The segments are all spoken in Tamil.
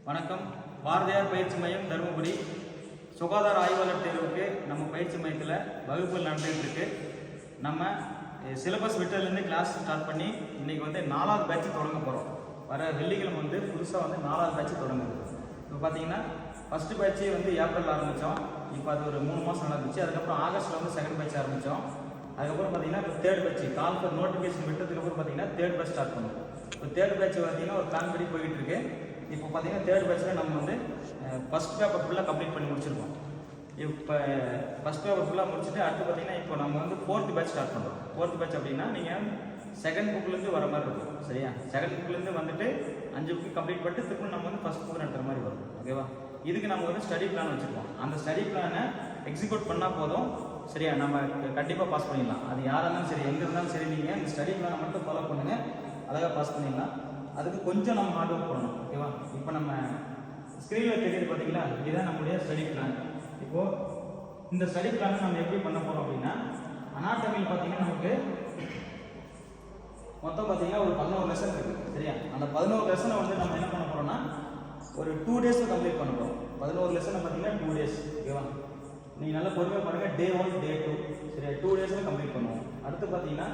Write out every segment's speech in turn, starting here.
வணக்கம். பாரதியார் பயிற்சி மையம் தருமபுரி சுகாதார ஆய்வாளர் தேர்வுக்கு நம்ம பயிற்சி மையத்தில் வகுப்புகள் நடந்துகிட்டு இருக்கு. நம்ம சிலபஸ் விட்டதுலேருந்து கிளாஸ் ஸ்டார்ட் பண்ணி இன்றைக்கி வந்து 4வது பேட்ச் தொடங்க போகிறோம். வர வெள்ளிக்கிழமை வந்து புதுசாக வந்து 4வது பேட்ச் தொடங்குது. இப்போ பார்த்தீங்கன்னா ஃபஸ்ட்டு பேட்சே வந்து ஏப்ரலில் ஆரம்பித்தோம். இப்போ அது ஒரு 3 மாதம் நடந்துச்சு. அதுக்கப்புறம் ஆகஸ்ட்டில் வந்து செகண்ட் பேட்ச் ஆரம்பித்தோம். அதுக்கப்புறம் பார்த்தீங்கன்னா இப்போ third batch call for notification விட்டதுக்கப்புறம் பார்த்தீங்கன்னா தேர்ட் பேட்ச் ஸ்டார்ட் பண்ணுவோம். இப்போ தேர்ட் பேட்ச் பார்த்தீங்கன்னா ஒரு பிளான் படி போய்கிட்டு இருக்கு. இப்போ பார்த்தீங்கன்னா தேர்ட் பேட்சில் நம்ம வந்து ஃபஸ்ட் பேப்பர் ஃபுல்லாக கம்ப்ளீட் பண்ணி முடிச்சிருக்கோம். இப்போ ஃபஸ்ட் பேப்பர் ஃபுல்லாக முடிச்சுட்டு அடுத்து பார்த்தீங்கன்னா இப்போ நம்ம வந்து 4th பேட்ச் ஸ்டார்ட் பண்ணுறோம். 4th பேட்ச் அப்படின்னா நீங்கள் செகண்ட் புக்லேருந்து வர மாதிரி இருக்கும். சரியா? செகண்ட் புக்லேருந்து வந்துட்டு 5 புக்கு கம்ப்ளீட் பண்ணிட்டு திரும்ப நம்ம வந்து ஃபஸ்ட் புக் நடத்துகிற மாதிரி வரும். ஓகேவா? இதுக்கு நம்ம வந்து ஸ்டடி பிளான் வச்சுருக்கோம். அந்த ஸ்டடி பிளானை எக்ஸிக்யூட் பண்ணால் போதும். சரியா? நம்ம கண்டிப்பாக பாஸ் பண்ணிடலாம். அது யாராக இருந்தாலும் சரி, எங்கே இருந்தாலும் சரி, நீங்கள் இந்த ஸ்டடி பிளானை மட்டும் ஃபாலோ பண்ணுங்கள், அழகாக பாஸ் பண்ணிடலாம். அதுக்கு கொஞ்சம் நம்ம ஹார்ட் ஒர்க் பண்ணணும். ஓகேவா? இப்போ நம்ம ஸ்க்ரீனில் தெரியுது பார்த்தீங்களா, இதுதான் நம்முடைய ஸ்டடி பிளான். இப்போது இந்த ஸ்டடி பிளானை நம்ம எப்படி பண்ண போகிறோம் அப்படின்னா, அனாட்டமியில் பார்த்தீங்கன்னா நமக்கு மொத்தம் பார்த்தீங்கன்னா ஒரு 11 லெசன் இருக்குது. சரியா? அந்த 11 லெசனை வந்து நம்ம என்ன பண்ண போகிறோம்னா ஒரு 2 டேஸில் கம்ப்ளீட் பண்ண போகிறோம். 11 லெசனை பார்த்தீங்கன்னா 2 டேஸ். ஓகேவா? நீங்கள் நல்லா பொறுமையாக பாருங்கள். Day 1 Day 2 சரியா? 2 டேஸில் கம்ப்ளீட் பண்ணுவோம். அடுத்து பார்த்தீங்கன்னா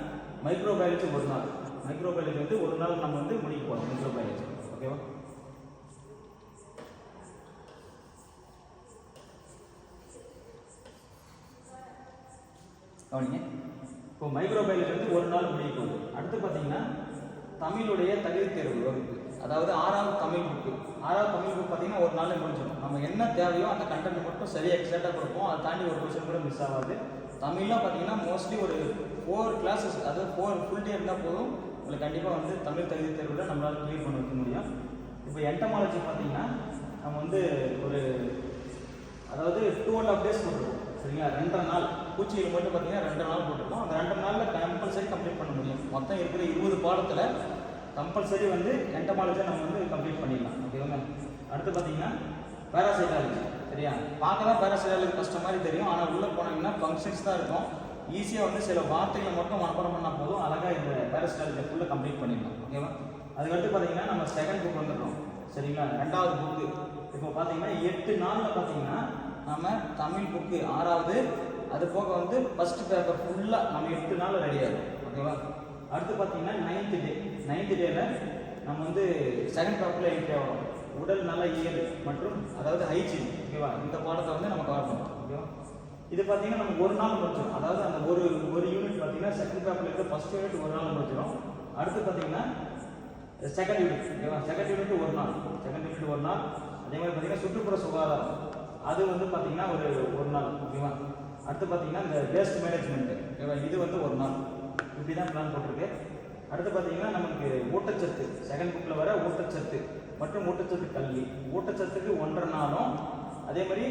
மைக்ரோபயாலஜி ஒரு நாள். மைக்ரோபயாலஜி வந்து ஒரு நாள் நம்ம வந்து முடிக்க போகிறோம். மைக்ரோபயாலஜி. ஓகேவா? கவனிங்க. இப்போ மைக்ரோபயாலஜி வந்து ஒரு நாள் முடிக்க போகுது. அடுத்து பார்த்தீங்கன்னா தமிழுடைய தகுதி தேர்வு வகுப்பு, அதாவது 6வது தமிழ் புக்கு. 6வது தமிழ் புக் பார்த்தீங்கன்னா ஒரு நாளில் முடிஞ்சிடும். நம்ம என்ன தேவையோ அந்த கண்டென்ட் மட்டும் சரியாக எக்ஸாக்டாக கொடுப்போம். அதை தாண்டி ஒரு கொஸ்டின் கூட மிஸ் ஆகாது. தமிழ்லாம் பார்த்தீங்கன்னா மோஸ்ட்லி ஒரு 4 கிளாஸஸ், அதாவது 4 ஃபுல் டே இருந்தால் போதும், உங்களுக்கு கண்டிப்பாக வந்து தமிழ் தகுதி தேர்வில் நம்மளால் கிளியர் பண்ண வைக்க முடியும். இப்போ என்டமாலஜி பார்த்தீங்கன்னா நம்ம வந்து ஒரு அதாவது 2.5 டேஸ் போட்டுருக்கோம். சரிங்களா? 2.5 நாள் பூச்சியில் மட்டும் பார்த்தீங்கன்னா 2 நாள் போட்டிருக்கோம். அந்த 2 நாளில் கம்பல்சரி கம்ப்ளீட் பண்ண முடியும். மொத்தம் இருக்கிற 20 பாடத்தில் கம்பல்சரி வந்து என்டமாலஜியை நம்ம வந்து கம்ப்ளீட் பண்ணிடலாம். ஓகேவா? அடுத்து பார்த்தீங்கன்னா பேராசைட்டாலஜி. சரியா? பார்க்க தான் பேராசைட்டாலஜி கஷ்டம் மாதிரி தெரியும், ஆனால் உள்ளே போனீங்கன்னா ஃபங்க்ஷன்ஸ் தான் இருக்கும். ஈஸியாக வந்து சில வார்த்தைகளை மட்டும் மனப்பாடம் பண்ணால் போதும், அழகாக இந்த பேராசைட்டாலஜியை ஃபுல்லாக கம்ப்ளீட் பண்ணிடலாம். ஓகேவா? அதுக்கடுத்து பார்த்தீங்கன்னா நம்ம செகண்ட் புக் வந்துடுறோம். சரிங்களா? 2வது புக்கு. இப்போ பார்த்தீங்கன்னா 8 நாளில் பார்த்தீங்கன்னா நம்ம தமிழ் புக்கு 6வது, அது போக வந்து ஃபஸ்ட் பேப்பர் ஃபுல்லாக நம்ம 8 நாள் ரெடி ஆகும். ஓகேவா? அடுத்து பார்த்தீங்கன்னா 9th டேல நம்ம வந்து செகண்ட் பேப்பரில் என்ட்ரி ஆகிறோம். உடல் நல இயல் மற்றும் அதாவது ஹைஜீன். ஓகேவா? இந்த பாடத்தை வந்து நம்ம கவர் பண்ணுறோம். ஓகேவா? இது பார்த்தீங்கன்னா நம்ம ஒரு நாள் முடிச்சிடும். அதாவது அந்த ஒரு யூனிட் பார்த்தீங்கன்னா செகண்ட் பேப்பரில் இருக்கிற ஃபஸ்ட் யூனிட் ஒரு நாள் முடிச்சிடும். அடுத்து பார்த்தீங்கன்னா செகண்ட் யூனிட். ஓகேவா? செகண்ட் யூனிட் ஒரு நாள். அதே மாதிரி பார்த்தீங்கன்னா சுற்றுப்புற சுகாதாரம், அது வந்து பார்த்தீங்கன்னா ஒரு நாள். ஓகேவா? அடுத்து பார்த்தீங்கன்னா இந்த வேஸ்ட் மேனேஜ்மெண்ட். ஓகேவா? இது வந்து ஒரு நாள். இப்படி தான் பிளான் போட்டிருக்கு. அடுத்து பார்த்தீங்கன்னா நமக்கு ஊட்டச்சத்து, செகண்ட் புக்கில் வர ஊட்டச்சத்து மற்றும் ஊட்டச்சத்து கல்வி. ஊட்டச்சத்துக்கு 1.5 நாளும், அதே மாதிரி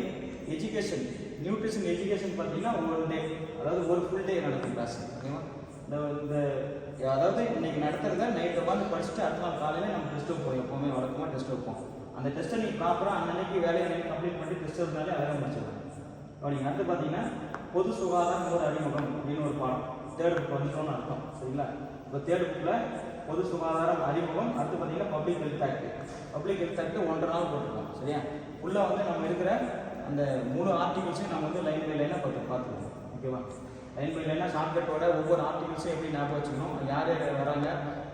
எஜுகேஷன் நியூட்ரிஷன் எஜுகேஷன் பார்த்தீங்கன்னா 1 டே, அதாவது ஒரு ஃபுல் டே நடக்கும் கிளாஸ். ஓகேவா? இந்த அதாவது இன்னைக்கு நடத்துறத நைட் உட்காந்து படிச்சுட்டு அடுத்த நாள் காலையில் நம்ம டெஸ்ட் வைப்போம். எப்போவுமே வழக்கமாக டெஸ்ட் வைப்போம். அந்த டெஸ்ட்டை நீங்கள் ப்ராப்பராக அன்னைக்கு வேலையை நீங்கள் கம்ப்ளீட் பண்ணி டெஸ்ட் இருந்தாலே அழகாக முடிச்சிடலாம். அப்படிங்க. அடுத்து பார்த்தீங்கன்னா பொது சுகாதாரம் ஒரு அறிமுகம் அப்படின்னு ஒரு பாடம். தேர்ட் புக் வந்துட்டோம்னு அர்த்தம். சரிங்களா? இப்போ தேர்ட் புக்கில் பொது சுகாதாரம் அறிமுகம். அடுத்து பார்த்தீங்கன்னா பப்ளிக் ஹெல்த் ஆக்ட். 1.5 நாள் போட்டிருக்கோம். சரியா? ஃபுல்லாக வந்து நம்ம இருக்கிற அந்த 3 ஆர்டிகல்ஸையும் நம்ம வந்து லைன் பை லைனாக பார்த்துருக்கோம். ஓகேவா? லைன் பை லைனாக ஷார்ட்கட்டோட ஒவ்வொரு ஆர்டிகல்ஸும் எப்படி ஞாபகம் வச்சுக்கணும், யார் யார் வராங்க,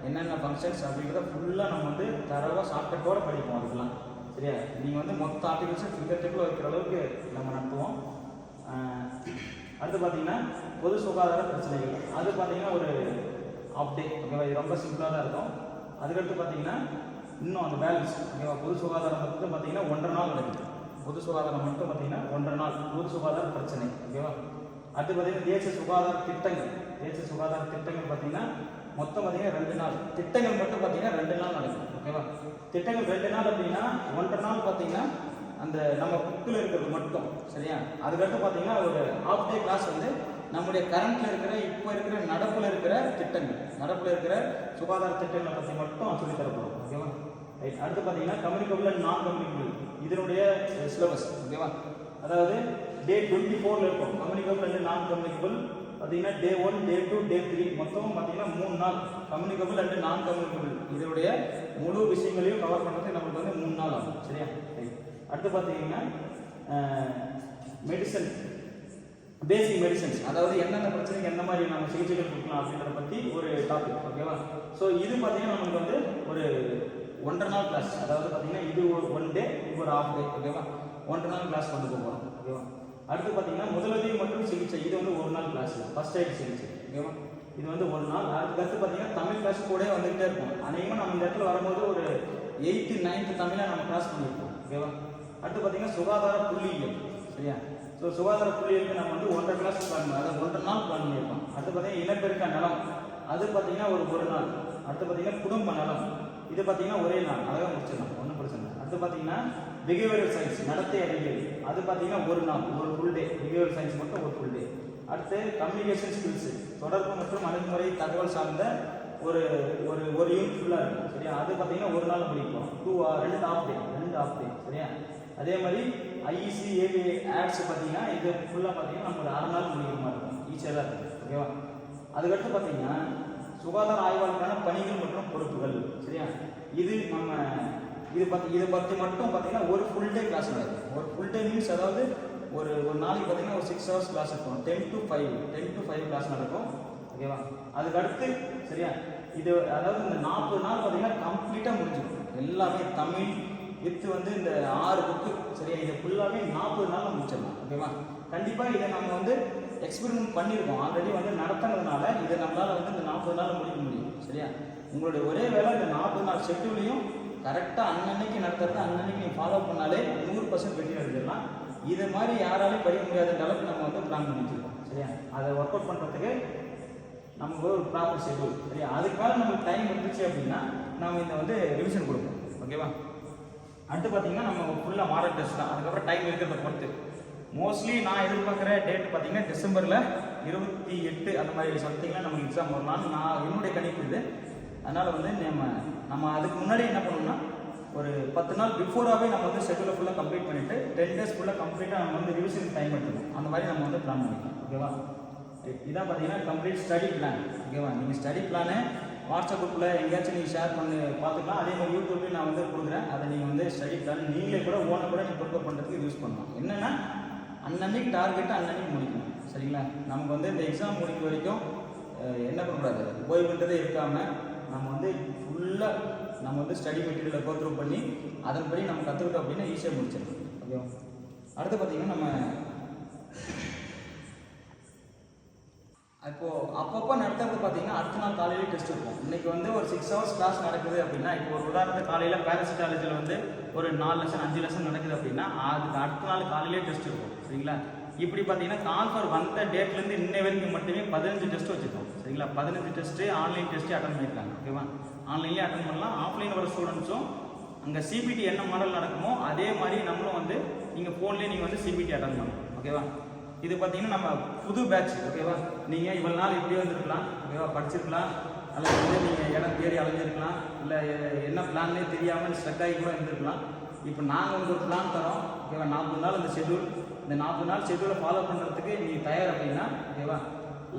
என்னென்ன ஃபங்க்ஷன்ஸ் அப்படிங்கிறத ஃபுல்லாக நம்ம வந்து தரவாக ஷார்ட்கட்டோடு படிப்போம். அதுக்கெல்லாம் சரியா? நீங்கள் வந்து மொத்த ஆர்டிகல்ஸும் ஃபிங்கர் வைக்கிற அளவுக்கு நம்ம நடத்துவோம். அடுத்து பார்த்தீங்கன்னா பொது சுகாதார பிரச்சனைகள், அது பார்த்தீங்கன்னா ஒரு ஆஃப் டே. ஓகேவா? இது ரொம்ப சிம்பிளாக தான் இருக்கும். அதுக்கடுத்து பார்த்தீங்கன்னா இன்னும் அந்த பேலன்ஸ். ஓகேவா? பொது சுகாதாரம் மட்டும் பார்த்தீங்கன்னா 1.5 நாள் நடக்குது. பொது சுகாதாரம் மட்டும் பார்த்தீங்கன்னா 1.5 நாள் பொது சுகாதார பிரச்சனை. ஓகேவா? அடுத்து பார்த்தீங்கன்னா தேசிய சுகாதார திட்டங்கள் பார்த்தீங்கன்னா மொத்தம் பார்த்தீங்கன்னா 2 நாள். திட்டங்கள் மட்டும் பார்த்தீங்கன்னா 2 நாள் நடக்கும். ஓகேவா? திட்டங்கள் 2 நாள் அப்படின்னா 1.5 நாள் பார்த்தீங்கன்னா அந்த நம்ம புக்கில் இருக்கிறது மட்டும். சரியா? அதுக்கடுத்து பார்த்தீங்கன்னா ஒரு ஹாஃப் டே கிளாஸ் வந்து நம்முடைய கரண்ட்டில் இருக்கிற இப்போ இருக்கிற நடப்பில் இருக்கிற சுகாதார திட்டங்களை பற்றி மட்டும் சொல்லித்தரப்படும். ஓகேவா? ரைட். அடுத்து பார்த்தீங்கன்னா கம்யூனிகபிள் அண்ட் நான் கம்யூனிகபிள் இதனுடைய சிலபஸ். ஓகேவா? அதாவது Day 24 இருக்கும். கம்யூனிகபிள் அண்ட் நான் கம்யூனிகபிள் பார்த்தீங்கன்னா Day 1 Day 2 Day 3 மொத்தமும் பார்த்தீங்கன்னா 3 நாள். கம்யூனிகபிள் அண்ட் நான் கம்யூனிகபிள் இதனுடைய முழு விஷயங்களையும் கவர் பண்ணுறது நமக்கு வந்து 3 நாள் ஆகும். சரியா? அடுத்து பார்த்தீங்கன்னா மெடிசன், பேசிக் மெடிசன்ஸ், அதாவது எந்தெந்த பிரச்சனைக்கு எந்த மாதிரி நம்ம சிகிச்சைகள் கொடுக்கலாம் அப்படின்றத பற்றி ஒரு டாபிக். ஓகேவா? ஸோ இது பார்த்தீங்கன்னா நமக்கு வந்து ஒரு 1.5 நாள் கிளாஸ். அதாவது பார்த்தீங்கன்னா இது ஒரு 1 டே, இது ஒரு 1/2 டே. ஓகேவா? 1.5 நாள் கிளாஸ் கொண்டு போகிறோம். ஓகேவா? அடுத்து பார்த்தீங்கன்னா முதலுதவி மற்றும் சிகிச்சை, இது வந்து 1 நாள் கிளாஸ். ஃபர்ஸ்ட் எய்ட் சிகிச்சை. ஓகேவா? இது வந்து 1 நாள். அடுத்து பார்த்தீங்கன்னா தமிழ் கிளாஸ் கூட வந்துகிட்டே இருக்கும். அநேகமாக நம்ம இந்த இடத்துல வரும்போது ஒரு 8th 9th தமிழை நம்ம கிளாஸ் பண்ணியிருக்கோம். ஓகேவா? அடுத்து பார்த்தீங்கன்னா சுகாதார புள்ளியியல். சரியா? ஸோ சுகாதார புள்ளியியலுக்கு நம்ம வந்து 1.5 கிளாஸ் பிளான் பண்ணி, அதாவது 1.5 நாள் பிளான் பண்ணியிருக்கோம். அடுத்து பார்த்தீங்கன்னா இனப்பெருக்க நலம், அது பார்த்தீங்கன்னா ஒரு 1 நாள். அடுத்து பார்த்தீங்கன்னா குடும்ப நலம், இது பார்த்தீங்கன்னா ஒரே நாள், அழகாக முடிச்சிடலாம், ஒன்றும் பிரச்சனை இல்லை. அடுத்து பார்த்தீங்கன்னா பிஹேவியரல் சயின்ஸ், நடத்தை அறிவியல், அது பார்த்தீங்கன்னா 1 நாள், ஒரு ஃபுல் டே. பிஹேவியரல் சயின்ஸ் மட்டும் ஒரு ஃபுல் டே. அடுத்து கம்யூனிகேஷன் ஸ்கில்ஸ், தொடர்பு மற்றும் அணுகுமுறை தகவல் சார்ந்த ஒரு ஒரு ஒரு யூனிட் ஃபுல்லாக இருக்கும். சரியா? அது பார்த்தீங்கன்னா 1 நாள் முடிப்போம். 2 half day. சரியா? அதே மாதிரி ஐஇசி ஏவி ஆட்ஸ் பார்த்தீங்கன்னா இது ஃபுல்லாக பார்த்தீங்கன்னா நம்ம ஒரு 1/2 நாள் முடிக்கிற மாதிரி இருக்கும். ஈஸியாக தான் இருக்கும். ஓகேவா? அதுக்கடுத்து பார்த்தீங்கன்னா சுகாதார ஆய்வாளருக்கான பணிகள் மற்றும் பொறுப்புகள். சரியா? இது நம்ம இது பற்றி மட்டும் பார்த்தீங்கன்னா ஒரு ஃபுல் டே கிளாஸ் நடக்கும். ஒரு ஃபுல் டே மீன்ஸ் அதாவது ஒரு நாளைக்கு பார்த்தீங்கன்னா ஒரு 6 hours கிளாஸ் இருக்கும். 10 to 5 கிளாஸ் நடக்கும். ஓகேவா? அதுக்கடுத்து சரியா, இது அதாவது இந்த 40 நாள் பார்த்தீங்கன்னா கம்ப்ளீட்டாக முடிஞ்சிடும். எல்லாமே தமிழ் வித்து வந்து இந்த 6 புக்கு. சரியா? இதை ஃபுல்லாகவே 40 நாளில் முடிச்சிடலாம். ஓகேவா? கண்டிப்பாக இதை நம்ம வந்து எக்ஸ்பெரிமெண்ட் பண்ணியிருக்கோம், ஆல்ரெடி வந்து நடத்துனதுனால இதை நம்மளால் வந்து இந்த 40 நாள் முடிக்க முடியும். சரியா? உங்களுடைய ஒரே வேலை இந்த 40 நாள் ஷெட்யூலையும் கரெக்டாக அன்னன்னைக்கு நடத்துறது அன்னன்னைக்கு நீங்கள் ஃபாலோ பண்ணாலே 100% வெற்றி அடைஞ்சிடலாம். இது மாதிரி யாராலையும் படிக்க முடியாத அளவுக்கு நம்ம வந்து பிளான் பண்ணி வச்சுருக்கோம். சரியா? அதை ஒர்க் அவுட் பண்ணுறதுக்கு நமக்கு ஒரு ப்ராப்பர் ஷெட்யூல். சரியா? அதுக்கு மேலே நமக்கு டைம் இருந்துச்சு அப்படின்னா நம்ம இந்த வந்து ரிவிஷன் கொடுப்போம். ஓகேவா? அடுத்து பார்த்தீங்கன்னா நம்ம ஃபுல்லாக மாடல் டெஸ்ட் தான். அதுக்கப்புறம் டைம் இருக்கிறத பொறுத்து மோஸ்ட்லி நான் எதிர்பார்க்குற டேட் பார்த்தீங்கன்னா டிசம்பரில் 28 அந்த மாதிரி சம்திங்கில் நமக்கு எக்ஸாம் வரலாம். நான் என்னுடைய கணிப்பு இது. அதனால் வந்து நம்ம அதுக்கு முன்னாடி என்ன பண்ணணும்னா ஒரு 10 நாள் பிஃபோராகவே நம்ம வந்து ஷெட்யூலை ஃபுல்லாக கம்ப்ளீட் பண்ணிவிட்டு 10 days ஃபுல்லாக கம்ப்ளீட்டாக நம்ம வந்து ரிவிஷன் டைம் எடுத்துக்கணும். அந்த மாதிரி நம்ம வந்து பிளான் பண்ணிக்கலாம். ஓகேவா? இதான் பார்த்தீங்கன்னா கம்ப்ளீட் ஸ்டடி பிளான். ஓகேவா? நீங்கள் ஸ்டடி பிளானை வாட்ஸ்அப் குரூப்பில் எங்கேயாச்சும் நீங்கள் ஷேர் பண்ணி பார்த்துக்கலாம். அதே மாதிரி யூடியூப்லேயும் நான் வந்து கொடுக்குறேன். அதை நீங்கள் வந்து ஸ்டடி பிளான் நீங்களே கூட ஓனை கூட நீங்கள் ப்ரிப்பேர் பண்ணுறதுக்கு யூஸ் பண்ணலாம். என்னென்னா அன்னன்னைக்கு டார்கெட்டு அன்னன்னைக்கு முடிக்கணும். சரிங்களா? நமக்கு வந்து இந்த எக்ஸாம் முடிக்கிற வரைக்கும் என்ன பண்ணக்கூடாது, ஓய்வுன்றதே இருக்காமல் நம்ம வந்து ஃபுல்லாக நம்ம வந்து ஸ்டடி மெட்டீரியலை கோத்ரூ பண்ணி அதன்படி நம்ம கற்றுக்கிட்டோம் அப்படின்னா ஈஸியாக முடிச்சிடலாம். ஓகேவா? அடுத்து பார்த்தீங்கன்னா நம்ம இப்போது அப்பப்போ நடத்துறது பார்த்தீங்கன்னா அடுத்த நாள் காலையிலே டெஸ்ட் இருக்கும். இன்றைக்கி வந்து ஒரு 6 hours கிளாஸ் நடக்குது அப்படின்னா, இப்போ ஒரு உதாரணத்துக்கு காலையில் பேரசிட்டாலஜியில் வந்து ஒரு 4 லெசன் 5 லெசன் நடக்குது அப்படின்னா அதுக்கு அடுத்த நாள் காலையிலே டெஸ்ட் இருக்கும். சரிங்களா? இப்படி பார்த்தீங்கன்னா கால்ஃபர் வந்த டேட்லேருந்து இன்ன வரைக்கும் மட்டுமே 15 டெஸ்ட் வச்சுருக்கோம். சரிங்களா? 15 டெஸ்ட்டு ஆன்லைன் டெஸ்ட்டு அட்டன் பண்ணியிருக்காங்க. ஓகேவா? ஆன்லைன்லேயே அட்டன் பண்ணலாம். ஆஃப்லைன் வர ஸ்டூடெண்ட்ஸும் அங்கே சிபிடி என்ன மாடல் நடக்குமோ அதே மாதிரி நம்மளும் வந்து நீங்கள் ஃபோன்லேயே நீங்கள் வந்து சிபிடி அட்டன் பண்ணணும். ஓகேவா? இது பார்த்தீங்கன்னா நம்ம புது பேட்ச். ஓகேவா? நீங்கள் இவ்வளோ நாள் இப்படியே வந்துருக்கலாம். ஓகேவா? படிச்சிருக்கலாம், அல்லது வந்து நீங்கள் இடம் தேடி அலைஞ்சிருக்கலாம், இல்லை என்ன பிளான்னே தெரியாமல் ஸ்ட்ரக் ஆகி கூட இருந்திருக்கலாம். இப்போ நாங்கள் உங்களுக்கு ஒரு பிளான் தரோம். ஓகேவா? 40 நாள் அந்த ஷெட்யூல், இந்த 40 நாள் ஷெட்யூலை ஃபாலோ பண்ணுறதுக்கு நீங்கள் தயார் அப்படின்னா ஓகேவா,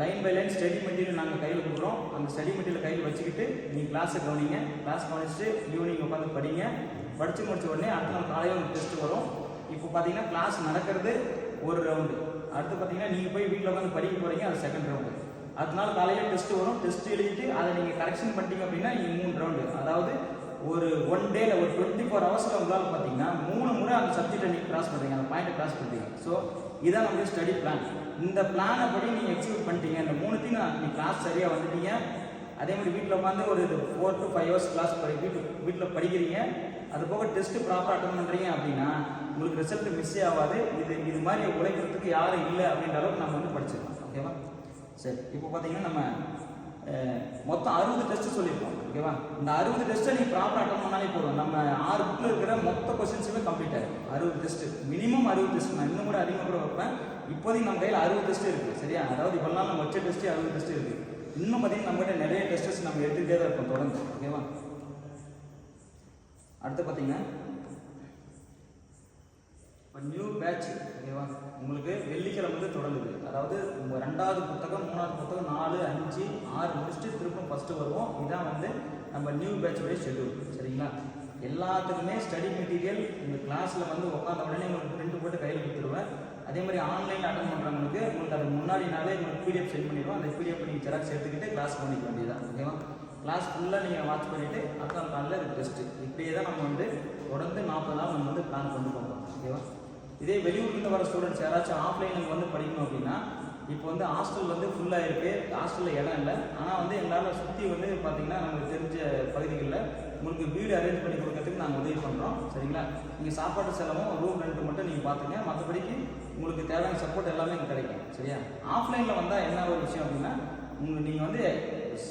line by line study material நாங்கள் கையில் கொடுக்குறோம். அந்த ஸ்டடி மெட்டீரியல் கையில் வச்சுக்கிட்டு நீங்கள் கிளாஸை கவனிங்க. கிளாஸ் கவனிச்சுட்டு ஈவினிங் உட்காந்து படிங்க. படித்து முடிச்ச உடனே அடுத்த நாள் காலையில் உங்களுக்கு டெஸ்ட் வரும். இப்போ பார்த்தீங்கன்னா கிளாஸ் நடக்கிறது ஒரு ரவுண்டு. அடுத்து பார்த்தீங்கன்னா நீங்கள் போய் வீட்டில் உட்காந்து படிக்க போகிறீங்க, அது செகண்ட் ரவுண்டு. அடுத்த நாள் காலையில் டெஸ்ட் வரும். டெஸ்ட் எழுதிட்டு அதை நீங்கள் கரெக்ஷன் பண்ணிட்டீங்க அப்படின்னா நீங்கள் 3 ரவுண்டு. அதாவது ஒரு 1 டேல ஒரு 24 ஹவர்ஸில் உங்களால் பார்த்தீங்கன்னா 3 முறை அந்த சப்ஜெக்டை நீங்கள் கிராஸ் பண்ணுறீங்க, அந்த பாயிண்ட்டை கிராஸ் பண்ணுறீங்க. ஸோ இதான் நம்மளுடைய ஸ்டடி பிளான். இந்த பிளானை படி நீங்கள் எக்ஸிக்யூட் பண்ணிட்டீங்க. இந்த 3த்தையும் நீங்கள் கிளாஸ் சரியாக வந்துட்டீங்க. அதே மாதிரி வீட்டில் உட்காந்து ஒரு 4 to 5 hours கிளாஸ் வீட்டில் படிக்கிறீங்க. அது போக டெஸ்ட்டு ப்ராப்பராக அட்டன் பண்ணுறீங்க அப்படின்னா உங்களுக்கு ரிசல்ட் மிஸ்ஸே ஆகாது. இது மாதிரி உழைக்கிறதுக்கு யாரும் இல்லை அப்படின்ற அளவுக்கு நம்ம வந்து படிச்சிடலாம். ஓகேவா? சரி, இப்போ பார்த்தீங்கன்னா நம்ம மொத்தம் 60 டெஸ்ட்டு சொல்லியிருக்கோம். ஓகேவா? இந்த 60 டெஸ்ட்டை நீங்கள் ப்ராப்பராக அட்டன் பண்ணாலே போதும். நம்ம 6 புக்கில் இருக்கிற மொத்த கொஸ்டின்ஸுமே கம்ப்ளீட் ஆகிடும். 60 டெஸ்ட்டு, மினிமம் 60 டெஸ்ட். நான் இன்னும் கூட அதிகமாக கூட வைப்பேன். இப்போதைக்கு நம்ம கையில் 60 டெஸ்ட் இருக்குது. சரியா? அதாவது இப்போ நம்ம வச்ச டெஸ்ட்டு 60 டெஸ்ட் இருக்குது. இன்னும் பார்த்தீங்கன்னா நம்மகிட்ட நிறைய டெஸ்டஸ் நம்ம எடுத்துகிட்டே தான் இருக்கோம் தொடர்ந்து. ஓகேவா? அடுத்து பார்த்தீங்கன்னா இப்போ நியூ பேட்ச். ஓகேவா? உங்களுக்கு வெள்ளிக்கிழமை வந்து தொடங்குது. அதாவது உங்கள் 2வது புத்தகம் 3வது புத்தகம் 4, 5, 6 முடிச்சுட்டு திரும்ப ஃபஸ்ட்டு வருவோம். இதான் வந்து நம்ம நியூ பேட்சுடைய ஷெட்யூல். சரிங்களா? எல்லாத்துக்குமே ஸ்டடி மெட்டீரியல் உங்கள் கிளாஸில் வந்து உட்காந்த உடனே உங்களுக்கு பிரிண்ட் போட்டு கையில் கொடுத்துருவேன். அதே மாதிரி ஆன்லைனில் அட்டன் பண்ணுறவங்களுக்கு உங்களுக்கு அதுக்கு முன்னாடி நாளே உங்களுக்கு பிடிஎஃப் சென்ட் பண்ணிடுவோம். அந்த பிடிஎஃப் நீங்கள் ஜெராக்ஸ் எடுத்துக்கிட்டு கிளாஸ் பண்ணிக்க வேண்டியதான். ஓகேவா? கிளாஸ் ஃபுல்லாக நீங்கள் வாட்ச் பண்ணிவிட்டு அடுத்த நாளில் இது டெஸ்ட்டு. இப்படியே தான் நம்ம வந்து தொடர்ந்து 40 நாள் நம்ம வந்து பிளான் கொண்டு போகிறோம். ஓகேவா? இதே வெளியூர்லேருந்து வர ஸ்டூடெண்ட்ஸ் யாராச்சும் ஆஃப்லைனுக்கு வந்து படிக்கணும் அப்படின்னா, இப்போ வந்து ஹாஸ்டல் வந்து ஃபுல்லாக இருக்குது, ஹாஸ்டலில் இடம் இல்லை. ஆனால் வந்து எங்களால் சுற்றி வந்து பார்த்திங்கன்னா நமக்கு தெரிஞ்ச பகுதிகளில் உங்களுக்கு வீடு அரேஞ்ச் பண்ணி கொடுக்கறதுக்கு நாங்கள் உதவி பண்ணுறோம். சரிங்களா? நீங்கள் சாப்பாட்டு செலவும் ரூம் ரெண்ட் மட்டும் நீங்கள் பார்த்துங்க, மற்றபடிக்கு உங்களுக்கு தேவையான சப்போர்ட் எல்லாமே இங்கே கிடைக்கும். சரியா? ஆஃப்லைனில் வந்தால் என்ன ஒரு விஷயம் அப்படின்னா, நீங்கள் வந்து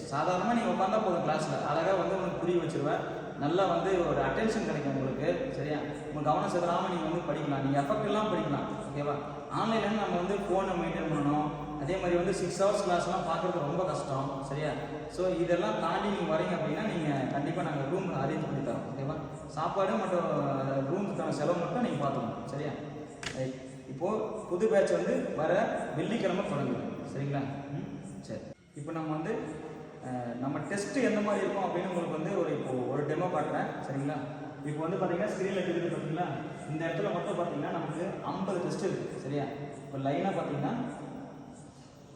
சாதாரணமாக நீங்கள் உட்காந்தா போதும், கிளாஸில் அழகாக வந்து உங்களுக்கு புரிய வச்சுருவேன். நல்லா வந்து ஒரு அட்டென்ஷன் கிடைக்கும் உங்களுக்கு. சரியா? உங்கள் கவனம் செதறாமல் நீங்கள் வந்து படிக்கலாம், நீங்கள் எஃபெக்ட் எல்லாம் படிக்கலாம். ஓகேவா? ஆன்லைனில் நம்ம வந்து ஃபோனை மெயின்டைன் பண்ணணும். அதே மாதிரி வந்து 6 hours கிளாஸ்லாம் பார்க்குறது ரொம்ப கஷ்டம். சரியா? ஸோ இதெல்லாம் தாண்டி நீங்கள் வரீங்க அப்படின்னா நீங்கள் கண்டிப்பாக நாங்கள் ரூம் அரேஞ்ச் பண்ணி தரோம். ஓகேவா? சாப்பாடு மற்றும் ரூமுக்கான செலவு மட்டும் நீங்கள் பார்த்துக்கணும். சரியா? இப்போது புது பேட்ச் வந்து வர வெள்ளிக்கிழமை தொடங்குது. சரிங்களா? சரி, இப்போ நம்ம வந்து நம்ம டெஸ்ட்டு எந்த மாதிரி இருக்கும் அப்படின்னு உங்களுக்கு வந்து ஒரு டெமோ காட்டுறேன். சரிங்களா? இப்போ வந்து பார்த்தீங்கன்னா ஸ்க்ரீனில் தெரியுது பார்த்தீங்களா? இந்த இடத்துல மட்டும் பார்த்தீங்கன்னா நமக்கு 50 டெஸ்ட் இருக்குது. சரியா? இப்போ லைனாக பார்த்தீங்கன்னா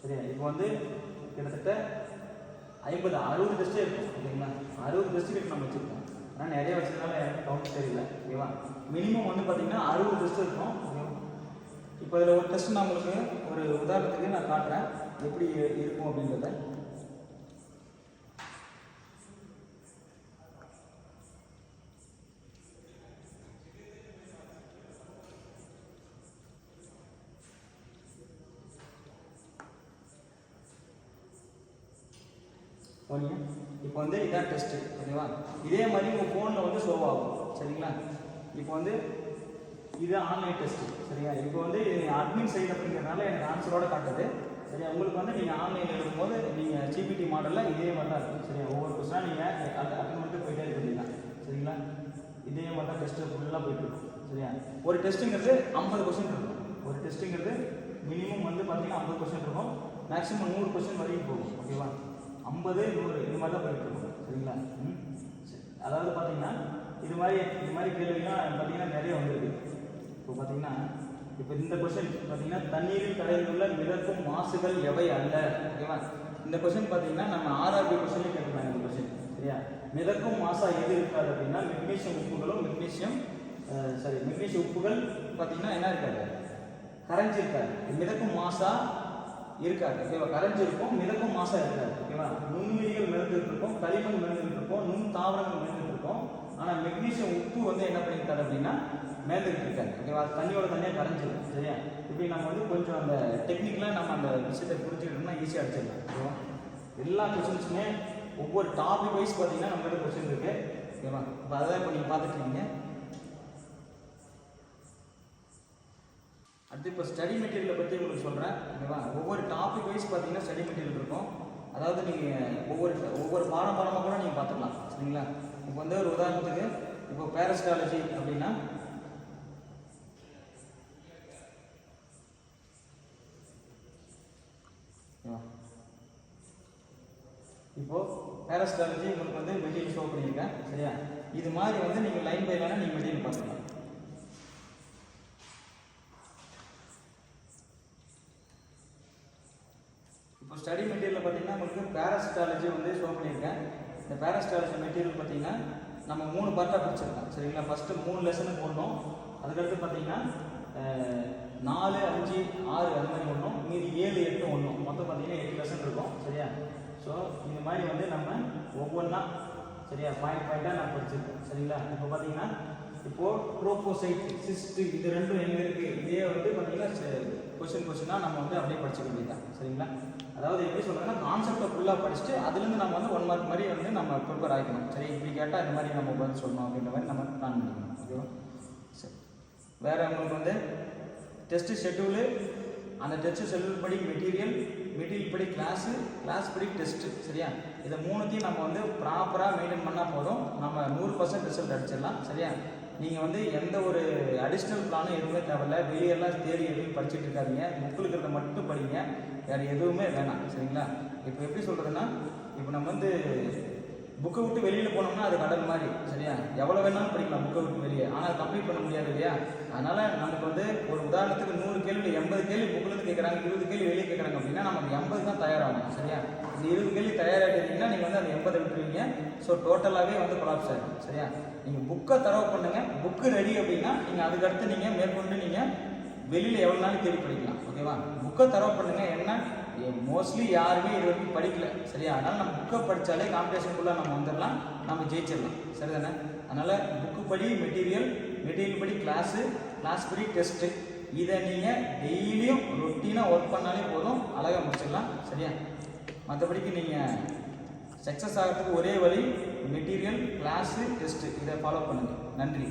சரியா, இப்போ வந்து கிட்டத்தட்ட 50-60 டெஸ்ட்டே இருக்கும். ஓகேங்களா? 60 டெஸ்ட் கிட்ட நம்ம வச்சுருக்கோம். ஆனால் நிறைய வச்சதுனால எனக்கு கவுண்ட் தெரியல. ஓகேவா? மினிமம் வந்து பார்த்தீங்கன்னா 60 டெஸ்ட் இருக்கும். இப்போ இதில் ஒரு டெஸ்ட் நான் உங்களுக்கு ஒரு உதாரணத்துக்கு நான் காட்டுறேன் எப்படி இருக்கும் அப்படின்றத. இப்போ வந்து இதான் டெஸ்ட்டு. ஓகேவா? இதே மாதிரி உங்கள் ஃபோனில் வந்து ஷோ ஆகும். சரிங்களா? இப்போ வந்து இது ஆன்லைன் டெஸ்ட்டு. சரியா? இப்போ வந்து அட்மின் சைடு அப்படிங்கிறதுனால எனக்கு ஆன்சரோட காட்டுது. சரியா? உங்களுக்கு வந்து நீங்கள் ஆன்லைனில் எழுதும்போது நீங்கள் ஜிபிடி மாடலில் இதே மாதிரி தான் இருக்கும். சரியா? ஒவ்வொரு கொஸ்டாக நீங்கள் அட்டன் பண்ணிட்டு போயிட்டே இருக்க. சரிங்களா? இதே மாதிரி தான் டெஸ்ட்டு ஃபுல்லாக போயிட்டு இருக்கும். சரியா? ஒரு டெஸ்ட்டுங்கிறது 50 கொஸ்டின் இருக்கும். ஒரு டெஸ்ட்டுங்கிறது மினிமம் வந்து பார்த்தீங்கன்னா 50 கொஸ்டின் இருக்கும். மேக்ஸிமம் 100 கொஸ்டின் வரைக்கும் போகும். ஓகேவா? 50, 100 இது மாதிரி தான் போயிட்டு இருக்கும். சரிங்களா? சரி, அதாவது பார்த்தீங்கன்னா இது மாதிரி கேள்விலாம் பார்த்தீங்கன்னா நிறைய வந்துருக்கு. இப்போ பார்த்தீங்கன்னா இப்போ இந்த கொஸ்டின் பார்த்தீங்கன்னா தண்ணீரில் கரைந்துள்ள மிதக்கும் மாசுகள் எவை அல்ல. ஓகேவா? இந்த கொஸ்டின் பார்த்தீங்கன்னா நம்ம ஆர்ஆர்பி கொஸ்டின்லேயே கேட்கலாம். இந்த கொஸ்டின் சரியா? மிதக்கும் மாசா எது இருக்காது அப்படின்னா மெக்னீசியம் உப்புகளும் மெக்னீசியம் உப்புகள் பார்த்தீங்கன்னா என்ன இருக்காது, கரைஞ்சி இருக்காது. மிதக்கும் மாசா இருக்காது. ஓகேவா? கரைஞ்சி இருக்கும், மிதக்கும் மாசா இருக்காது. ஓகேவா? நுண்ணுயிரிகள் மிதந்துட்டு இருக்கும், களிமண் மிதந்துட்டு இருக்கும், நுண் தாவரங்கள் மிதந்துட்டு இருக்கும். ஆனால் மெக்னீசியம் உப்பு வந்து என்ன பண்ணியிருக்காது அப்படின்னா மேந்துக்கிட்டு இருக்காது. ஓகேவா? அது தண்ணியோட தண்ணியாக கரைஞ்சிடும். சரியா? இப்படி நம்ம வந்து கொஞ்சம் அந்த டெக்னிக்கலாக நம்ம அந்த விஷயத்தை புரிஞ்சுக்கிட்டோம்னா ஈஸியாக அடிச்சிடலாம். ஓகேவா? எல்லா கொஸ்டின்ஸுமே ஒவ்வொரு டாபிக் வைஸ் பார்த்தீங்கன்னா நம்மகிட்ட கொஸ்டின் இருக்குது. ஓகேவா? இப்போ அதான் இப்போ நீங்கள் பார்த்துட்டீங்க. அடுத்து இப்போ ஸ்டடி மெட்டீரியலை பற்றி உங்களுக்கு சொல்கிறேன். ஓகேவா? ஒவ்வொரு டாபிக் வைஸ் பார்த்தீங்கன்னா ஸ்டடி மெட்டீரியல் இருக்கும். அதாவது நீங்கள் ஒவ்வொரு பாடமாக கூட நீங்கள் பார்த்துக்கலாம். சரிங்களா? இப்போ வந்து ஒரு உதாரணத்துக்கு இப்போ பேரஸ்டாலஜி அப்படின்னா பேரஸ்டாலஜி உங்களுக்கு வந்து மெட்டீரியல் ஷோ பண்ணியிருக்கேன். சரியா? இது மாதிரி வந்து நீங்கள் லைன் பை லைனாக நீங்கள் மெட்டீரியல் பார்த்துக்கலாம். இப்போ ஸ்டடி மெட்டீரியல் பார்த்தீங்கன்னா உங்களுக்கு பேரஸ்டாலஜி வந்து ஷோ பண்ணியிருக்கேன். இந்த பேரஸ்டாலஜி மெட்டீரியல் பார்த்தீங்கன்னா நம்ம 3 பார்ட்டாக பிடிச்சிருக்கோம். சரிங்களா? ஃபஸ்ட்டு 3 லெசனுக்கு போடணும். அதுக்கடுத்து பார்த்தீங்கன்னா 4, 5, 6 அது மாதிரி ஒன்றும், மீதி 7, 8 ஒன்றும், மொத்தம் பார்த்தீங்கன்னா 8 லெசன் இருக்கும். சரியா? ஸோ இந்த மாதிரி வந்து நம்ம ஒவ்வொன்றா சரியா பாயிண்டாக நான் படிச்சிருக்கேன். சரிங்களா? இப்போ பார்த்தீங்கன்னா இப்போது ட்ரோபோசைட், சிஸ்ட் இது ரெண்டும் எங்கே இருக்குது, இதே வந்து பார்த்தீங்கன்னா கொஸ்டினாக நம்ம வந்து அப்படியே படிச்சுக்க வேண்டியதான். சரிங்களா? அதாவது எப்படி சொல்கிறேன்னா கான்செப்டை ஃபுல்லாக படிச்சுட்டு அதுலேருந்து நம்ம வந்து 1 மார்க் மாதிரி வந்து நம்ம ப்ரிப்பேர் ஆகிக்கணும். சரி, இப்படி கேட்டால் இந்த மாதிரி நம்ம பதில் சொல்லணும் அப்படின்ற மாதிரி நம்ம பிளான் பண்ணிக்கணும். ஓகேவா? சரி, வேறு உங்களுக்கு வந்து டெஸ்ட்டு ஷெட்யூலு, அந்த டெஸ்ட்டு ஷெட்யூல் படி மெட்டீரியல் படி கிளாஸ் படி டெஸ்ட்டு. சரியா? இதை 3த்தையும் நம்ம வந்து ப்ராப்பராக மெயின்டைன் பண்ணால் போதும், நம்ம 100% ரிசல்ட் அடிச்சிடலாம். சரியா? நீங்கள் வந்து எந்த ஒரு அடிஷ்னல் பிளானும் எதுவுமே தேவையில்லை. வெளியெல்லாம் தேடி எதுவும் படிச்சுட்டு இருக்காதீங்க. புக்கில் இருக்கிறத மட்டும் படிங்க, வேறு எதுவுமே வேணாம். சரிங்களா? இப்போ எப்படி சொல்கிறதுன்னா, இப்போ நம்ம வந்து புக்கை விட்டு வெளியில் போனோம்னா அது கடல் மாதிரி, சரியா? எவ்வளோ வேணாலும் படிக்கலாம் புக்கை விட்டு வெளியே, ஆனால் கம்ப்ளீட் பண்ண முடியாது இல்லையா? அதனால் நமக்கு வந்து ஒரு உதாரணத்துக்கு 100 கேள்வி 80 கேள்வி புக்கிலேருந்து கேட்குறாங்க, 20 கேள்வி வெளியே கேட்குறாங்க அப்படின்னா நமக்கு 80 தான் தயாராகும், சரியா? இந்த 20 கேள்வி தயாராகிட்டீங்கன்னா நீங்கள் வந்து அந்த 80 விட்டுருவீங்க. ஸோ டோட்டலாகவே வந்து கொலாப்ஸ் ஆகிடும், சரியா? நீங்கள் புக்கை தரவு பண்ணுங்கள், புக்கு ரெடி அப்படின்னா நீங்கள் அதுக்கடுத்து நீங்கள் மேற்கொண்டு நீங்கள் வெளியில் எவ்வளோ நாள் கேள்வி படிக்கலாம், ஓகேவா? புக்கை தரவு பண்ணுங்கள். என்ன மோஸ்ட்லி யாருமே இது வரைக்கும் படிக்கல, சரியா? அதனால் நம்ம புக்கை படித்தாலே காம்படிஷனுக்குள்ளே நம்ம வந்துடலாம், நம்ம ஜெயிச்சிடலாம், சரிதானே? அதனால் புக்கு படி மெட்டீரியல், மெட்டீரியல் படி கிளாஸ் படி டெஸ்ட்டு, இதை நீங்கள் டெய்லியும் ரொட்டீனாக ஒர்க் பண்ணாலே போதும், அழகாக முடிச்சிடலாம், சரியா? மற்றபடிக்கு நீங்கள் சக்ஸஸ் ஆகிறதுக்கு ஒரே வழி மெட்டீரியல், கிளாஸு, டெஸ்ட்டு, இதை ஃபாலோ பண்ணுங்கள். நன்றி.